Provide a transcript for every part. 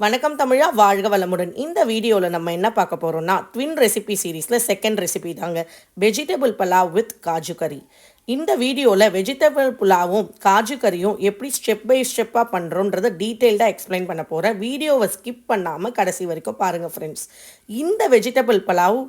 வணக்கம் தமிழா, வாழ்க வளமுடன். இந்த வீடியோவில் நம்ம என்ன பார்க்க போகிறோம்னா, ட்வின் ரெசிபி சீரீஸில் செகண்ட் ரெசிபி தாங்க, வெஜிடபிள் பலாவ் வித் காஜு கறி. இந்த வீடியோவில் வெஜிடபிள் புலாவும் காஜு கறியும் எப்படி ஸ்டெப் பை ஸ்டெப்பாக பண்ணுறோன்றதை டீட்டெயில்டாக எக்ஸ்பிளைன் பண்ண போகிறேன். வீடியோவை ஸ்கிப் பண்ணாமல் கடைசி வரைக்கும் பாருங்கள் ஃப்ரெண்ட்ஸ். இந்த வெஜிடபிள் பலாவ்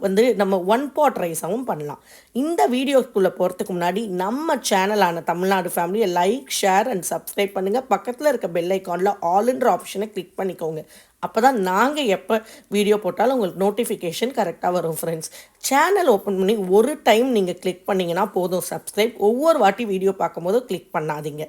நம்ம 1 பாட் ரைஸாகவும் பண்ணலாம். இந்த வீடியோக்குள்ளே போகிறதுக்கு முன்னாடி நம்ம சேனலான தமிழ்நாடு ஃபேமிலியை லைக், ஷேர் அண்ட் சப்ஸ்கிரைப் பண்ணுங்கள். பக்கத்தில் இருக்க பெல் ஐக்கானில் ஆல்ன்ற ஆப்ஷனை கிளிக் பண்ணிக்கோங்க. அப்போ தான் நாங்கள் எப்போ வீடியோ போட்டாலும் உங்களுக்கு நோட்டிஃபிகேஷன் கரெக்டாக வரும் ஃப்ரெண்ட்ஸ். சேனல் ஓப்பன் பண்ணி ஒரு டைம் நீங்கள் கிளிக் பண்ணிங்கன்னா போதும் சப்ஸ்கிரைப். ஒவ்வொரு வாட்டி வீடியோ பார்க்கும்போதும் கிளிக் பண்ணாதீங்க.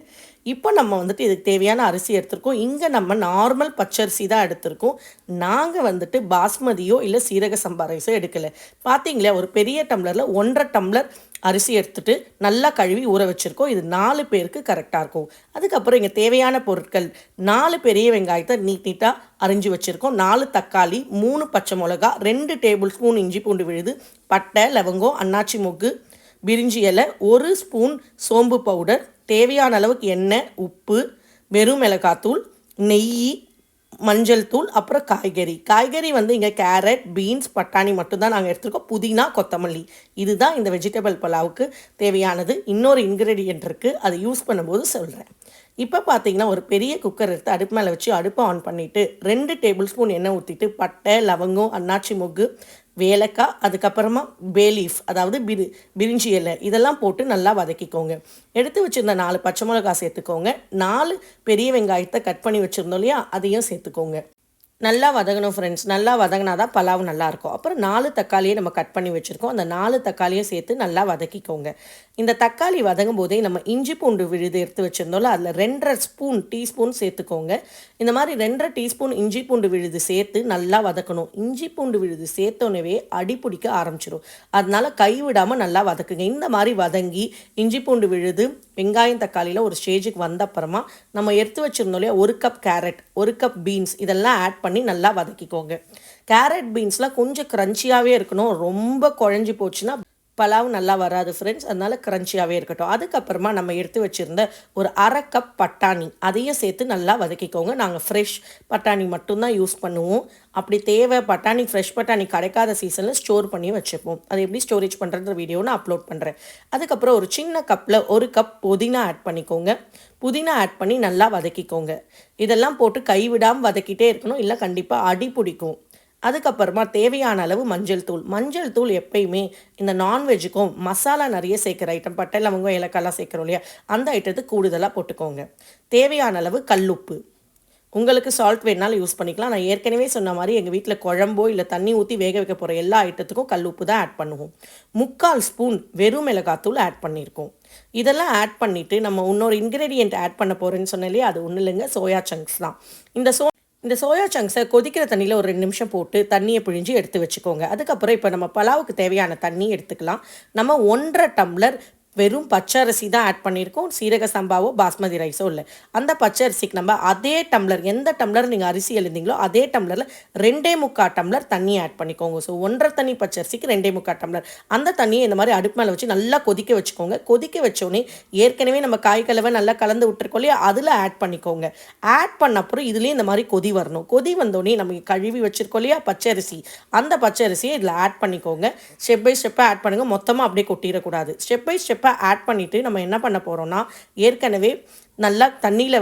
இப்போ நம்ம இதுக்கு தேவையான அரிசி எடுத்திருக்கோம். இங்கே நம்ம நார்மல் பச்சரிசி தான் எடுத்திருக்கோம். நாங்கள் பாஸ்மதியோ இல்லை சீரக சம்பா ரைஸோ எடுக்கலை. பார்த்தீங்களா, ஒரு பெரிய டம்ளரில் 1.5 டம்ளர் அரிசி எடுத்துகிட்டு நல்லா கழுவி ஊற வச்சுருக்கோம். இது 4 பேருக்கு கரெக்டாக இருக்கும். அதுக்கப்புறம் இங்கே தேவையான பொருட்கள்: 4 பெரிய வெங்காயத்தை நீட்டாக அரிஞ்சு வச்சுருக்கோம், 4 தக்காளி, 3 பச்சை மிளகா, 2 டேபிள் ஸ்பூன் இஞ்சி பூண்டு விழுது, பட்டை, லவங்கம், அன்னாச்சி மொக்கு, பிரிஞ்சி இலை, 1 ஸ்பூன் சோம்பு பவுடர், தேவையான அளவுக்கு எண்ணெய், உப்பு, வெறும் மிளகாத்தூள், நெய், மஞ்சள் தூள், அப்புறம் காய்கறி இங்கே கேரட், பீன்ஸ், பட்டாணி மட்டும்தான் நாங்கள் எடுத்துருக்கோம். புதினா, கொத்தமல்லி, இதுதான் இந்த வெஜிடபிள் பலாவுக்கு தேவையானது. இன்னொரு இன்க்ரீடியன்ட் இருக்குது, அதை யூஸ் பண்ணும்போது சொல்கிறேன். இப்போ பார்த்தீங்கன்னா, ஒரு பெரிய குக்கர் எடுத்து அடுப்பு மேலே வச்சு அடுப்பை ஆன் பண்ணிவிட்டு 2 டேபிள் ஸ்பூன் எண்ணெய் ஊற்றிட்டு பட்டை, லவங்கம், அன்னாச்சி மொக்கு, ஏலக்காய், அதுக்கப்புறமா பேலீஃப் அதாவது பிரிஞ்சி இலை, இதெல்லாம் போட்டு நல்லா வதக்கிக்கோங்க. எடுத்து வச்சுருந்த 4 பச்சை மிளகா சேர்த்துக்கோங்க. 4 பெரிய வெங்காயத்தை கட் பண்ணி வச்சுருந்தோம் இல்லையா, அதையும் சேர்த்துக்கோங்க. நல்லா வதங்கணும் ஃப்ரெண்ட்ஸ். நல்லா வதங்கினா தான் பலாவு நல்லாயிருக்கும். அப்புறம் 4 தக்காளியை நம்ம கட் பண்ணி வச்சுருக்கோம். அந்த 4 தக்காளியும் சேர்த்து நல்லா வதக்கிக்கோங்க. இந்த தக்காளி வதங்கும் போதே நம்ம இஞ்சி பூண்டு விழுது எடுத்து வச்சுருந்தோம்ல, அதில் 2.5 டீஸ்பூன் சேர்த்துக்கோங்க. இந்த மாதிரி 2.5 டீஸ்பூன் இஞ்சி பூண்டு விழுது சேர்த்து நல்லா வதக்கணும். இஞ்சி பூண்டு விழுது சேர்த்தோன்னே அடி பிடிக்க ஆரம்பிச்சிடும். அதனால கைவிடாமல் நல்லா வதக்குங்க. இந்த மாதிரி வதங்கி இஞ்சி பூண்டு விழுது, வெங்காயம், தக்காளியில் ஒரு ஸ்டேஜுக்கு வந்த அப்புறமா நம்ம எடுத்து வச்சுருந்தோம் இல்லையா, 1 கப் கேரட், 1 கப் பீன்ஸ், இதெல்லாம் ஆட் பண்ணி நல்லா வதக்கிக்கோங்க. கேரட் பீன்ஸ்லாம் கொஞ்சம் க்ரன்ச்சியாகவே இருக்கணும். ரொம்ப குழஞ்சி போச்சுன்னா பலாவு நல்லா வராது ஃப்ரெண்ட்ஸ். அதனால க்ரன்ச்சியாகவே இருக்கட்டும். அதுக்கப்புறமா நம்ம எடுத்து வச்சுருந்த ஒரு 1/2 கப் பட்டாணி, அதையும் சேர்த்து நல்லா வதக்கிக்கோங்க. நாங்கள் ஃப்ரெஷ் பட்டாணி மட்டும்தான் யூஸ் பண்ணுவோம். அப்படி பட்டாணி ஃப்ரெஷ் பட்டாணி கிடைக்காத சீசனில் ஸ்டோர் பண்ணி வச்சுப்போம். அதை எப்படி ஸ்டோரேஜ் பண்ணுறது வீடியோ நான் அப்லோட் பண்ணுறேன். அதுக்கப்புறம் ஒரு சின்ன கப்பில் 1 கப் புதினா ஆட் பண்ணிக்கோங்க. புதினா ஆட் பண்ணி நல்லா வதக்கிக்கோங்க. இதெல்லாம் போட்டு கைவிடாமல் வதக்கிட்டே இருக்கணும், இல்லை கண்டிப்பாக அடி பிடிக்கும். அதுக்கப்புறமா தேவையான அளவு மஞ்சள் தூள் எப்பயுமே இந்த நான்வெஜ்ஜுக்கும் மசாலா நிறைய சேர்க்குற ஐட்டம், பட்டை, லவங்கம், ஏலக்காய்லாம் சேர்க்குறோம் இல்லையா, அந்த ஐட்டத்துக்கு கூடுதலாக போட்டுக்கோங்க. தேவையான அளவு கல்லுப்பு. உங்களுக்கு சால்ட் வேணாலும் யூஸ் பண்ணிக்கலாம். நான் ஏற்கனவே சொன்ன மாதிரி எங்கள் வீட்டில் குழம்போ இல்லை தண்ணி ஊற்றி வேக வைக்க போகிற எல்லா ஐட்டத்துக்கும் கல்லுப்பு தான் ஆட் பண்ணுவோம். 3/4 ஸ்பூன் வெறும் மிளகாத்தூள் ஆட் பண்ணியிருக்கோம். இதெல்லாம் ஆட் பண்ணிவிட்டு நம்ம இன்னொரு இன்க்ரீடியன்ட் ஆட் பண்ண போகிறேன்னு சொன்னேன் இல்லையா, அது ஒன்றும் இல்லைங்க, சோயா சங்க்ஸ் தான். இந்த சோயா சங்க்ஸை கொதிக்கிற தண்ணியில் ஒரு 2 நிமிஷம் போட்டு தண்ணியை பிழிஞ்சு எடுத்து வச்சுக்கோங்க. அதுக்கப்புறம் இப்போ நம்ம பலாவுக்கு தேவையான தண்ணி எடுத்துக்கலாம். நம்ம 1.5 டம்ளர் வெறும் பச்சரிசி தான் ஆட் பண்ணியிருக்கோம். சீரக சம்பாவோ பாஸ்மதி ரைஸோ இல்லை. அந்த பச்சரிசிக்கு நம்ம அதே டம்ளர், எந்த டம்ளர் நீங்கள் அரிசி எழுந்தீங்களோ அதே டம்ளரில் 2.25 டம்ளர் தண்ணி ஆட் பண்ணிக்கோங்க. ஸோ 1.5 தண்ணி பச்சரிசிக்கு 2.25 டம்ளர். அந்த தண்ணியை இந்த மாதிரி அடுப்பு மேலே வச்சு நல்லா கொதிக்க வச்சுக்கோங்க. கொதிக்க வச்சோடனே ஏற்கனவே நம்ம காய் கலவை நல்லா கலந்து விட்டுருக்கோம் இல்லையா, அதில் ஆட் பண்ணிக்கோங்க. ஆட் பண்ண அப்புறம் இதுலேயே இந்த மாதிரி கொதி வரணும். கொதி வந்தோடனே நம்ம கழுவி வச்சுருக்கோம் இல்லையா பச்சரிசி, அந்த பச்சரிசியை இதில் ஆட் பண்ணிக்கோங்க. ஸ்டெப் பை ஸ்டெப்பாக ஆட் பண்ணுங்கள். மொத்தமாக அப்படியே கொட்டிடக்கூடாது. ஸ்டெப் பை ஸ்டெப்பாக ஆட் பண்ணிவிட்டு நம்ம என்ன பண்ண போகிறோம்னா, ஏற்கனவே நல்லா தண்ணியில்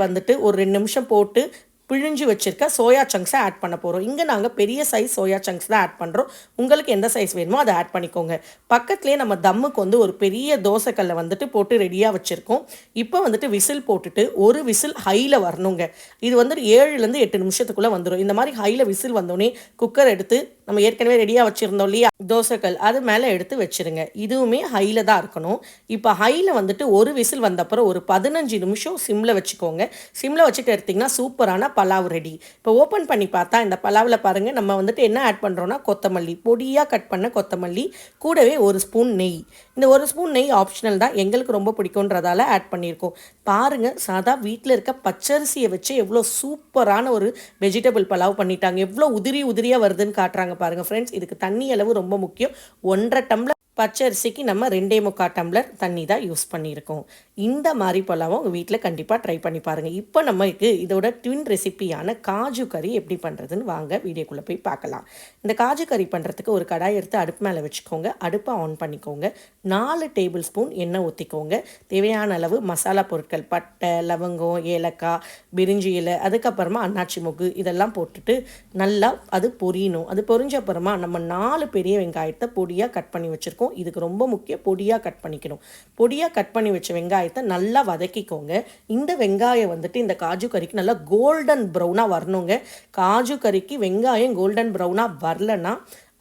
ஒரு 2 நிமிஷம் போட்டு பிழிஞ்சு வச்சுருக்க சோயா சங்க்ஸை ஆட் பண்ண போகிறோம். இங்கே நாங்கள் பெரிய சைஸ் சோயா சங்க்ஸ் தான் ஆட் பண்ணுறோம். உங்களுக்கு எந்த சைஸ் வேணுமோ அதை ஆட் பண்ணிக்கோங்க. பக்கத்துலேயே நம்ம தம்முக்கு ஒரு பெரிய தோசைக்கல்லை போட்டு ரெடியாக வச்சுருக்கோம். இப்போ விசில் போட்டுட்டு ஒரு விசில் ஹையில் வரணுங்க. இது 7லேருந்து 8 நிமிஷத்துக்குள்ளே வந்துடும். இந்த மாதிரி ஹையில் விசில் வந்தோடனே குக்கர் எடுத்து நம்ம ஏற்கனவே ரெடியாக வச்சுருந்தோம் இல்லையா தோசைக்கல், அது மேலே எடுத்து வச்சுருங்க. இதுவுமே ஹையில் தான் இருக்கணும். இப்போ ஹையில் ஒரு விசில் வந்தப்புறம் ஒரு 15 நிமிஷம் சிம்மில் வச்சுக்கோங்க. சிம்மில் வச்சுட்டு எடுத்திங்கன்னா சூப்பரான பலாவ் ரெடி. இப்போ ஓப்பன் பண்ணி பார்த்தா இந்த பலாவில் பாருங்கள், நம்ம என்ன ஆட் பண்ணுறோன்னா கொத்தமல்லி, பொடியாக கட் பண்ண கொத்தமல்லி, கூடவே 1 ஸ்பூன் நெய். இந்த 1 ஸ்பூன் நெய் ஆப்ஷனல் தான், எங்களுக்கு ரொம்ப பிடிக்குன்றதால ஆட் பண்ணியிருக்கோம். பாருங்கள், சாதா வீட்டில் இருக்க பச்சரிசியை வச்சு எவ்வளோ சூப்பரான ஒரு வெஜிடபிள் பலாவ் பண்ணிட்டாங்க. எவ்வளோ உதிரியாக வருதுன்னு காட்டுறாங்க பாருங்கள் ஃப்ரெண்ட்ஸ். இதுக்கு தண்ணி அளவு ரொம்ப முக்கியம். 1.5 டம்ளர் பச்சரிசிக்கு நம்ம 2.75 டம்ளர் தண்ணி தான் யூஸ் பண்ணியிருக்கோம். இந்த மாதிரி புலாவும் உங்கள் வீட்டில் கண்டிப்பாக ட்ரை பண்ணி பாருங்கள். இப்போ நமக்கு இதோட ட்வின் ரெசிபியான காஜு கறி எப்படி பண்ணுறதுன்னு வாங்க வீடியோக்குள்ளே போய் பார்க்கலாம். இந்த காஜு கறி பண்ணுறதுக்கு ஒரு கடாய் எடுத்து அடுப்பு மேலே வச்சுக்கோங்க. அடுப்பை ஆன் பண்ணிக்கோங்க. 4 டேபிள் ஸ்பூன் எண்ணெய் ஊற்றிக்கோங்க. தேவையான அளவு மசாலா பொருட்கள் பட்டை, லவங்கம், ஏலக்காய், பிரிஞ்சி இலை, அதுக்கப்புறமா அன்னாச்சி மொக்கு இதெல்லாம் போட்டுட்டு நல்லா அது பொரியணும். அது பொரிஞ்ச அப்புறமா நம்ம 4 பெரிய வெங்காயத்தை பொடியாக கட் பண்ணி வச்சுருக்கோம். இதுக்கு ரொம்ப முக்கியம், பொடியாக கட் பண்ணிக்கணும். பொடியாக கட் பண்ணி வச்ச வெங்காயத்தை நல்லா வதக்கிக்கோங்க. இந்த வெங்காயம் வந்துட்டு இந்த காஜு கறிக்கு நல்லா கோல்டன் ப்ரௌனாக வரணுங்க. காஜு கறிக்கு வெங்காயம் கோல்டன் ப்ரௌனாக வரலன்னா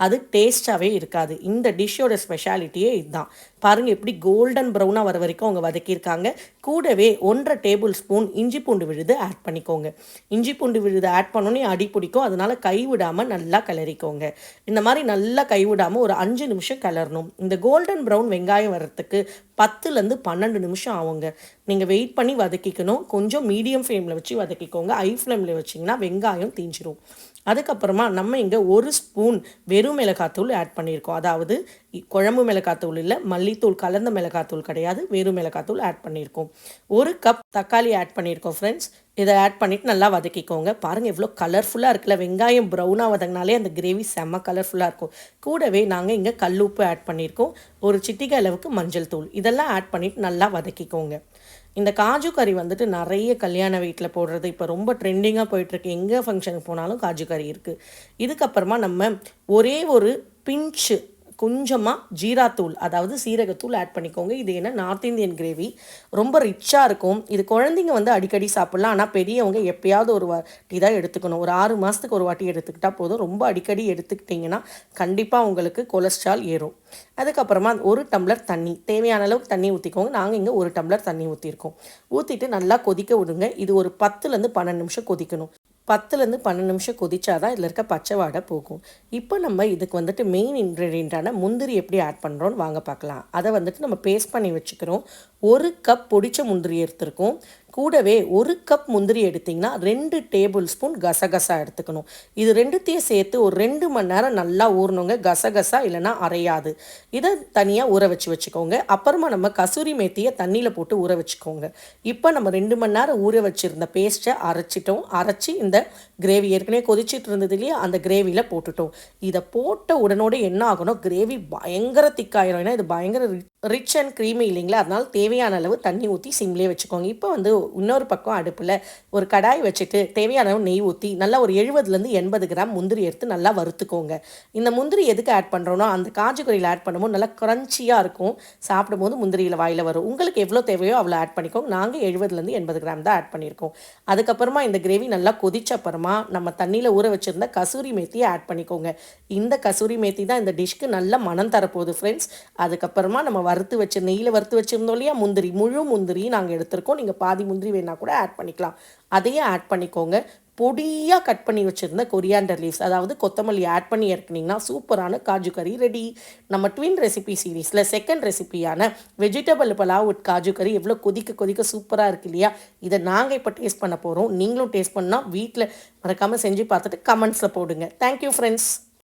அது டேஸ்ட்டாகவே இருக்காது. இந்த டிஷ்ஷோட ஸ்பெஷாலிட்டியே இதுதான். பாருங்கள் எப்படி கோல்டன் ப்ரௌனாக வர வரைக்கும் அவங்க வதக்கியிருக்காங்க. கூடவே 1.5 டேபிள் ஸ்பூன் இஞ்சி பூண்டு விழுது ஆட் பண்ணிக்கோங்க. இஞ்சி பூண்டு விழுது ஆட் பண்ணோன்னே அடி பிடிக்கும். அதனால் கைவிடாமல் நல்லா கிளறிக்கோங்க. இந்த மாதிரி நல்லா கைவிடாமல் ஒரு 5 நிமிஷம் கிளறணும். இந்த கோல்டன் ப்ரௌன் வெங்காயம் வர்றதுக்கு 10லேருந்து 12 நிமிஷம் ஆகுங்க. நீங்கள் வெயிட் பண்ணி வதக்கிக்கணும். கொஞ்சம் மீடியம் ஃப்ளேமில் வச்சு வதக்கிக்கோங்க. ஹை ஃப்ளேமில் வச்சிங்கன்னா வெங்காயம் தீஞ்சிரும். அதுக்கப்புறமா நம்ம இங்கே 1 ஸ்பூன் வெறும் மிளகாத்தூள் ஆட் பண்ணியிருக்கோம். அதாவது குழம்பு மிளகாத்தூள் இல்லை, மல்லித்தூள் கலந்த மிளகாத்தூள் கிடையாது, வெறும் மிளகாத்தூள் ஆட் பண்ணியிருக்கோம். 1 கப் தக்காளி ஆட் பண்ணியிருக்கோம் ஃப்ரெண்ட்ஸ். இதை ஆட் பண்ணிவிட்டு நல்லா வதக்கிக்கோங்க. பாருங்கள் எவ்வளோ கலர்ஃபுல்லாக இருக்குல்ல. வெங்காயம் ப்ரௌனாக வதங்கினாலே அந்த கிரேவி செம்ம கலர்ஃபுல்லாக இருக்கும். கூடவே நாங்கள் இங்கே கல்லுப்பு ஆட் பண்ணியிருக்கோம். ஒரு சிட்டிகை அளவுக்கு மஞ்சள் தூள் இதெல்லாம் ஆட் பண்ணிவிட்டு நல்லா வதக்கிக்கோங்க. இந்த காஜு கறி வந்துட்டு நிறைய கல்யாண வீட்டில் போடுறது இப்போ ரொம்ப ட்ரெண்டிங்காக போயிட்டுருக்கு. எங்கே ஃபங்க்ஷனுக்கு போனாலும் காஜு கறி இருக்குது. இதுக்கப்புறமா நம்ம ஒரே ஒரு பிஞ்சு கொஞ்சமாக ஜீராத்தூள் அதாவது சீரகத்தூள் ஆட் பண்ணிக்கோங்க. இது என்ன நார்த் இந்தியன் கிரேவி, ரொம்ப ரிச்சாக இருக்கும். இது குழந்தைங்க வந்து அடிக்கடி சாப்பிட்லாம். ஆனால் பெரியவங்க எப்பயாவது ஒரு வாட்டி தான் எடுத்துக்கணும். ஒரு 6 மாதத்துக்கு ஒரு வாட்டி எடுத்துக்கிட்டால் போதும். ரொம்ப அடிக்கடி எடுத்துக்கிட்டிங்கன்னா கண்டிப்பாக உங்களுக்கு கொலஸ்ட்ரால் ஏறும். அதுக்கப்புறமா 1 டம்ளர் தண்ணி, தேவையான அளவுக்கு தண்ணி ஊற்றிக்கோங்க. நாங்கள் இங்கே 1 டம்ளர் தண்ணி ஊற்றிருக்கோம். ஊற்றிட்டு நல்லா கொதிக்க விடுங்க. இது ஒரு 10லேருந்து 12 நிமிஷம் கொதிக்கணும். 10லேருந்து 12 நிமிஷம் கொதிச்சா தான் இதில் இருக்க பச்சை வாடை போகும். இப்போ நம்ம இதுக்கு வந்துட்டு மெயின் இன்க்ரீடியண்ட்டான முந்திரி எப்படி ஆட் பண்ணுறோன்னு வாங்க பார்க்கலாம். அதை வந்துட்டு நம்ம பேஸ்ட் பண்ணி வச்சுக்கிறோம். 1 கப் பொடிச்ச முந்திரி எடுத்துருக்கோம். கூடவே 1 கப் முந்திரி எடுத்திங்கன்னா 2 டேபிள் ஸ்பூன் கசகசா எடுத்துக்கணும். இது ரெண்டுத்தையும் சேர்த்து ஒரு 2 மணி நேரம் நல்லா ஊறணுங்க. கசகசா இல்லைன்னா அரையாது. இதை தனியாக ஊற வச்சுக்கோங்க. அப்புறமா நம்ம கசூரி மேத்தியை தண்ணியில் போட்டு ஊற வச்சுக்கோங்க. இப்போ நம்ம 2 மணி நேரம் ஊற வச்சுருந்த பேஸ்ட்டை அரைச்சிட்டோம். அரைச்சி இந்த கிரேவி ஏற்கனவே கொதிச்சிட்டு இருந்தது இல்லையா, அந்த கிரேவியில் போட்டுட்டோம். இதை போட்ட உடனோடு என்ன ஆகணும், கிரேவி பயங்கர திக்காயிரும். ஏன்னா இது பயங்கர ரிச் அண்ட் க்ரீமி இல்லைங்களா, அதனால் தேவையான அளவு தண்ணி ஊற்றி சிம்லேயே வச்சுக்கோங்க. இப்போ வந்து இன்னொரு பக்கம் அடுப்பில் ஒரு கடாய் வச்சுட்டு தேவையான அளவு நெய் ஊற்றி நல்லா ஒரு 70லேருந்து 80 கிராம் முந்திரி எடுத்து நல்லா வறுத்துக்கோங்க. இந்த முந்திரி எதுக்கு ஆட் பண்ணுறோன்னா அந்த காஜு கறியில் ஆட் பண்ணும்போது நல்லா க்ரன்ச்சியாக இருக்கும். சாப்பிடும்போது முந்திரியில் வாயில் வரும். உங்களுக்கு எவ்வளோ தேவையோ அவ்வளோ ஆட் பண்ணிக்கோங்க. நாங்கள் 70லேருந்து 80 கிராம் தான் ஆட் பண்ணியிருக்கோம். அதுக்கப்புறமா இந்த கிரேவி நல்லா கொதிச்ச அப்புறமா நம்ம தண்ணியில் ஊற வச்சுருந்த கசூரி மேத்தியை ஆட் பண்ணிக்கோங்க. இந்த கசூரி மேத்தி தான் இந்த டிஷ்க்கு நல்ல மனம் தரப்போகுது ஃப்ரெண்ட்ஸ். அதுக்கப்புறமா நம்ம நெய்யில் வறுத்து வச்சுருந்தோம் இல்லையா முந்திரி, முழு முந்திரி நாங்கள் எடுத்திருக்கோம். நீங்கள் பாதி முந்திரி வேணால் கூட ஆட் பண்ணிக்கலாம். அதையும் ஆட் பண்ணிக்கோங்க. பொடியாக கட் பண்ணி வச்சுருந்த கொரியாண்டர் லீவ்ஸ் அதாவது கொத்தமல்லி ஆட் பண்ணி இறக்குனிங்கன்னா சூப்பரான காஜு கறி ரெடி. நம்ம ட்வின் ரெசிபி சீரீஸில் செகண்ட் ரெசிபியான vegetable pulao with kaju curry எவ்வளோ கொதிக்க சூப்பராக இருக்கு இல்லையா. இதை நாங்கள் இப்போ டேஸ்ட் பண்ண போகிறோம். நீங்களும் டேஸ்ட் பண்ணால் வீட்டில் மறக்காமல் செஞ்சு பார்த்துட்டு கமெண்ட்ஸில் போடுங்க. Thank you friends.